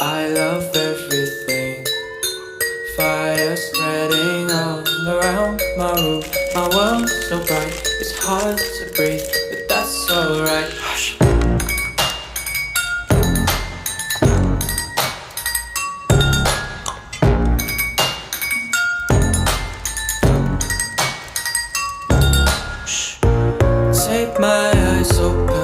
I love everything. Fire spreading all around my room. My world's so bright, it's hard to breathe, but that's alright. Hush. Take my eyes open